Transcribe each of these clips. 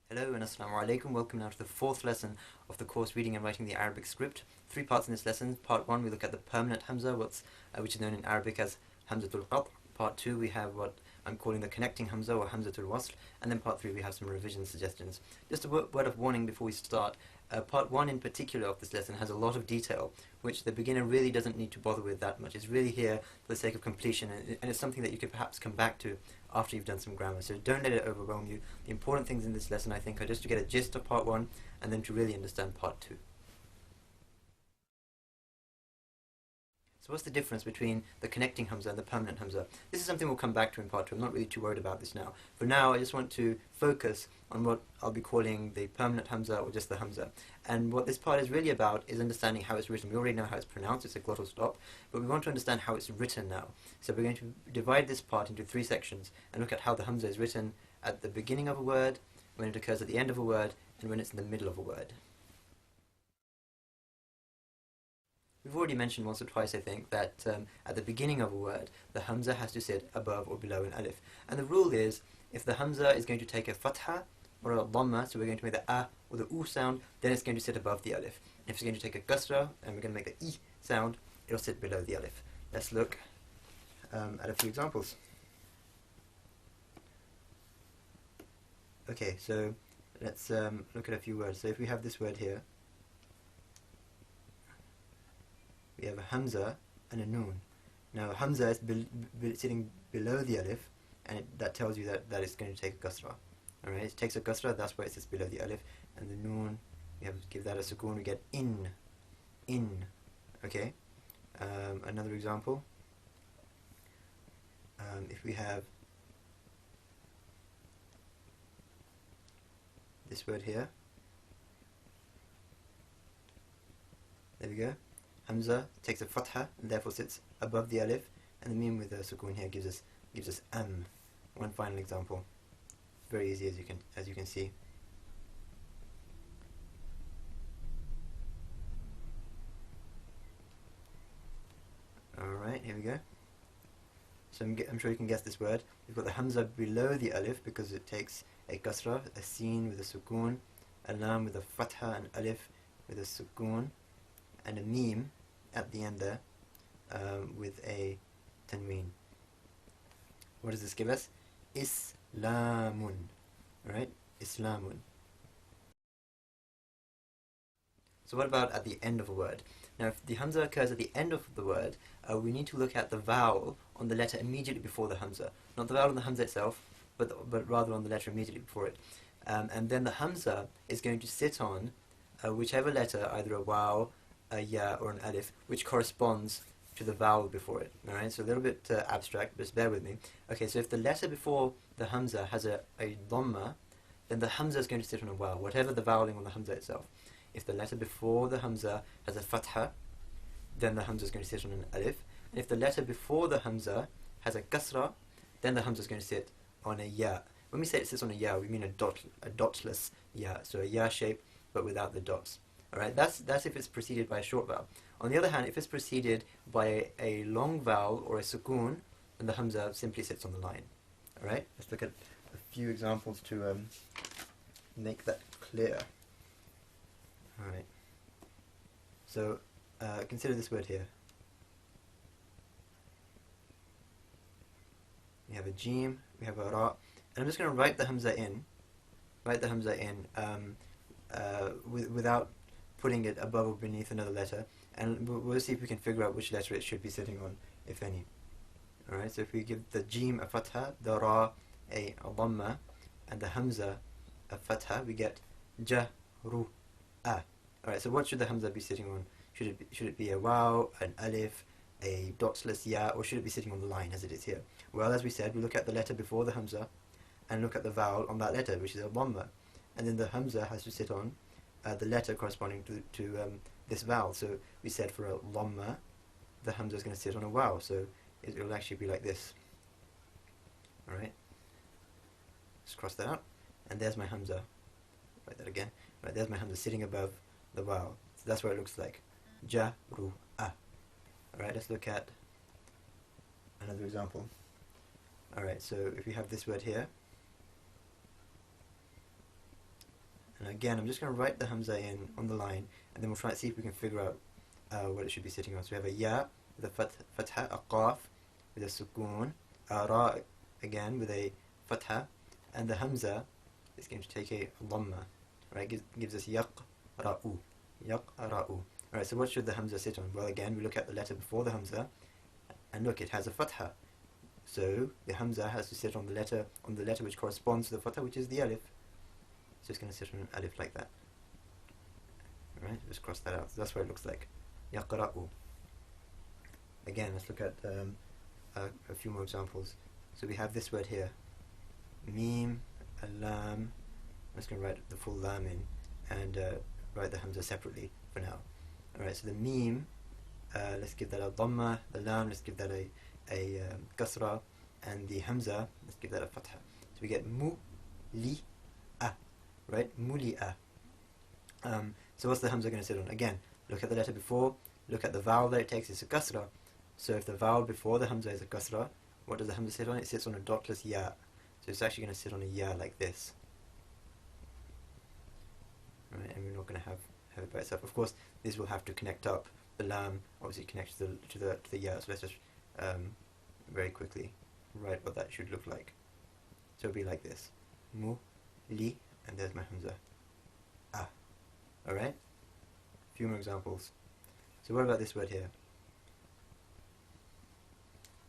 Hello and assalamu alaikum. Welcome now to the fourth lesson of the course Reading and Writing the Arabic Script. 3 parts in this lesson. Part 1 we look at the permanent Hamzah, which is known in Arabic as Hamzatul Qat'. Part 2 we have what I'm calling the connecting Hamzah or Hamzatul Wasl. And then part 3 we have some revision suggestions. Just a word of warning before we start. Part 1 in particular of this lesson has a lot of detail, which the beginner really doesn't need to bother with that much. It's really here for the sake of completion, and it's something that you could perhaps come back to after you've done some grammar. So don't let it overwhelm you. The important things in this lesson, I think, are just to get a gist of part 1 and then to really understand part 2. So what's the difference between the connecting Hamzah and the permanent Hamzah? This is something we'll come back to in part 2. I'm not really too worried about this now. For now, I just want to focus on what I'll be calling the permanent Hamzah or just the Hamzah. And what this part is really about is understanding how it's written. We already know how it's pronounced, it's a glottal stop, but we want to understand how it's written now. So we're going to divide this part into 3 sections and look at how the Hamzah is written at the beginning of a word, when it occurs at the end of a word, and when it's in the middle of a word. We've already mentioned once or twice, I think, that at the beginning of a word, the Hamzah has to sit above or below an alif. And the rule is, if the Hamzah is going to take a fatha or a dhamma, so we're going to make the a or the u sound, then it's going to sit above the alif. If it's going to take a kasra, and we're going to make the I sound, it'll sit below the alif. Let's look at a few examples. Okay, so let's look at a few words. So if we have this word here, we have a Hamzah and a Noon. Now Hamzah is sitting below the alif, and that tells you that it's going to take a kasra. Alright, it takes a kasra, that's why it sits below the alif. And the Noon, we have to give that a sukoon, we get in. Okay, another example. If we have this word here, there we go. Hamzah takes a fatha and therefore sits above the alif, and the meme with the sukoon here gives us One final example, very easy as you can see. Alright, here we go. So I'm sure you can guess this word. We've got the Hamzah below the alif because it takes a kasra, a sin with a sukoon, a lam with a fatha, and alif with a sukoon, and a meme at the end there with a tanween. What does this give us? Islamun. Right? Islamun. So what about at the end of a word? Now if the Hamzah occurs at the end of the word, we need to look at the vowel on the letter immediately before the Hamzah. Not the vowel on the Hamzah itself, but rather on the letter immediately before it. And then the Hamzah is going to sit on whichever letter, either a waw, a ya, or an alif, which corresponds to the vowel before it. Alright, so a little bit abstract, but just bear with me. Okay, so if the letter before the Hamzah has a dhamma, then the Hamzah is going to sit on a waw, whatever the voweling on the Hamzah itself. If the letter before the Hamzah has a fatha, then the Hamzah is going to sit on an alif. And if the letter before the Hamzah has a kasra, then the Hamzah is going to sit on a ya. When we say it sits on a ya, we mean a dotless ya, so a ya shape, but without the dots. Alright, that's if it's preceded by a short vowel. On the other hand, if it's preceded by a long vowel or a sukoon, then the Hamzah simply sits on the line. Alright, let's look at a few examples to make that clear. Alright, so consider this word here. We have a jim, we have a ra, and I'm just going to write the Hamzah in, without putting it above or beneath another letter, and we'll see if we can figure out which letter it should be sitting on, if any. Alright, so if we give the jim a fatha, the ra a dhamma, and the Hamzah a fatha, we get ja-ru. Alright, so what should the Hamzah be sitting on? Should it be a waw, an alif, a dotless ya, or should it be sitting on the line as it is here? Well, as we said, we look at the letter before the Hamzah and look at the vowel on that letter, which is a dhamma, and then the Hamzah has to sit on the letter corresponding to this vowel. So we said for a dhamma, the Hamzah is going to sit on a waw, so it will actually be like this. Alright, let's cross that out, and there's my Hamzah. Write that again. Right, there's my Hamzah sitting above the vowel. So that's what it looks like. Ja-ru-a. Alright, let's look at another example. Alright, so if we have this word here, And again, I'm just going to write the Hamzah in on the line, and then we'll try and see if we can figure out what it should be sitting on. So we have a ya with a fatha, a qaf with a sukoon, a ra again with a fatha, and the Hamzah is going to take a dhamma, right? Gives us yaqra'u, yaqra'u. Alright, so what should the Hamzah sit on? Well, again, we look at the letter before the Hamzah, and look, it has a fatha. So the Hamzah has to sit on the letter which corresponds to the fatha, which is the alif. So it's going to sit on an alif like that. Alright, just cross that out. So that's what it looks like. Yaqra'u. Again, let's look at a few more examples. So we have this word here. Mim, a lam. I'm just going to write the full lam in and write the Hamzah separately for now. Alright, so the mim, let's give that a dhamma. The lam, let's give that a kasra. And the Hamzah, let's give that a fatha. So we get mu, li, a. Right? Muli'a. So what's the Hamzah going to sit on? Again, look at the letter before, look at the vowel that it takes, it's a kasra. So if the vowel before the Hamzah is a kasra, what does the Hamzah sit on? It sits on a dotless ya. So it's actually going to sit on a ya like this. Right? And we're not going to have it by itself. Of course, this will have to connect up. The lam obviously connects to the ya. So let's just very quickly write what that should look like. So it'll be like this. Mu, li, and there's my Hamzah. Ah. Alright? A few more examples. So what about this word here?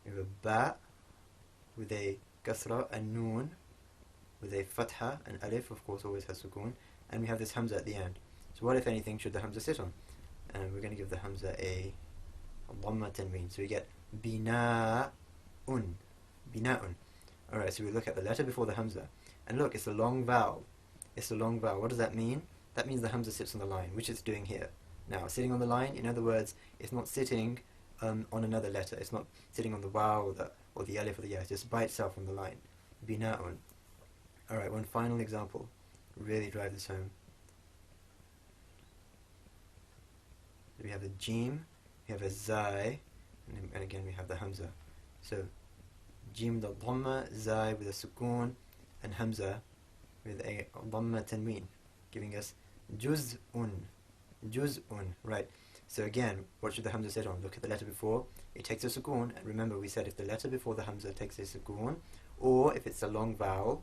We have a ba with a kasra, a noon with a fatha, an alif, of course, always has sukoon, and we have this Hamzah at the end. So what, if anything, should the Hamzah sit on? And we're going to give the Hamzah a dhamma tanween. So we get bina'un. Bina'un. Alright, so we look at the letter before the Hamzah. And look, it's a long vowel. It's a long vowel. What does that mean? That means the Hamzah sits on the line, which it's doing here. Now, sitting on the line, in other words, it's not sitting on another letter. It's not sitting on the waw or the alif or the ya. It's just by itself on the line. Bina'un. Alright, one final example. Really drive this home. So we have a jim, we have a zai, and again we have the Hamzah. So, jim the dhamma, zai with a sukoon, and Hamzah with a dhamma tanween, giving us juz'un. Juz'un, right. So again, what should the Hamzah sit on? Look at the letter before, it takes a sukoon, and remember we said if the letter before the Hamzah takes a sukoon, or if it's a long vowel,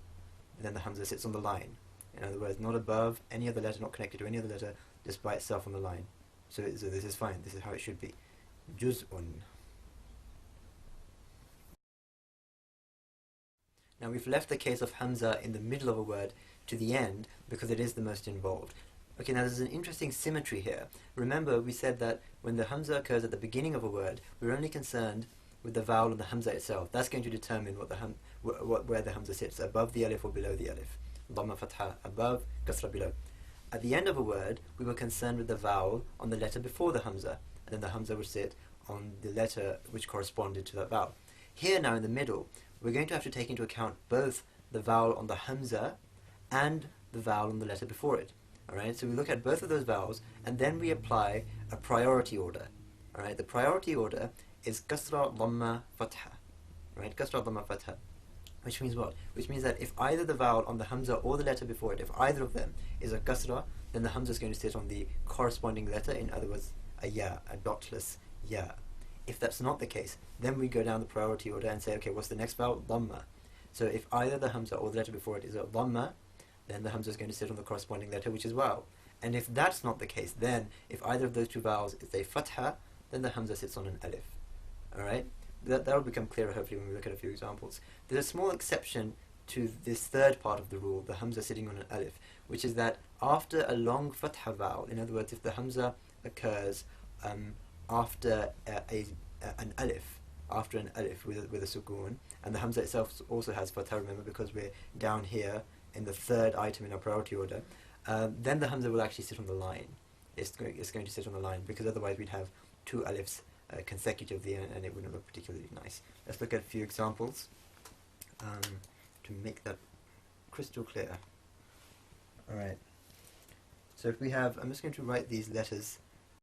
then the Hamzah sits on the line. In other words, not above any other letter, not connected to any other letter, just by itself on the line. So this is fine, this is how it should be. Juz'un. Now we've left the case of Hamzah in the middle of a word to the end because it is the most involved. Okay, now there's an interesting symmetry here. Remember, we said that when the Hamzah occurs at the beginning of a word, we're only concerned with the vowel and the Hamzah itself. That's going to determine where the Hamzah sits, above the alif or below the alif. Dhamma fatha above, kasra below. At the end of a word, we were concerned with the vowel on the letter before the Hamzah, and then the Hamzah would sit on the letter which corresponded to that vowel. Here now in the middle, we're going to have to take into account both the vowel on the Hamzah and the vowel on the letter before it. Alright, so we look at both of those vowels and then we apply a priority order. Alright, the priority order is kasra, dhamma, fatha. Right, kasra, dhamma, fatha. Which means what? Which means that if either the vowel on the Hamzah or the letter before it, if either of them is a kasra, then the Hamzah is going to sit on the corresponding letter, in other words, a ya, a dotless ya. If that's not the case, then we go down the priority order and say, okay, what's the next vowel? Dhamma. So if either the Hamzah or the letter before it is a dhamma, then the Hamzah is going to sit on the corresponding letter, which is waw. And if that's not the case, then if either of those two vowels is a fatha, then the Hamzah sits on an alif. Alright? That will become clearer hopefully when we look at a few examples. There's a small exception to this third part of the rule, the Hamzah sitting on an alif, which is that after a long fatha vowel, in other words, if the Hamzah occurs after an alif with a sukoon, and the Hamzah itself also has fatha, remember, because we're down here in the third item in our priority order, then the Hamzah will actually sit on the line. It's going to sit on the line, because otherwise we'd have two alifs consecutively, and it wouldn't look particularly nice. Let's look at a few examples to make that crystal clear. Alright, so if we have, I'm just going to write these letters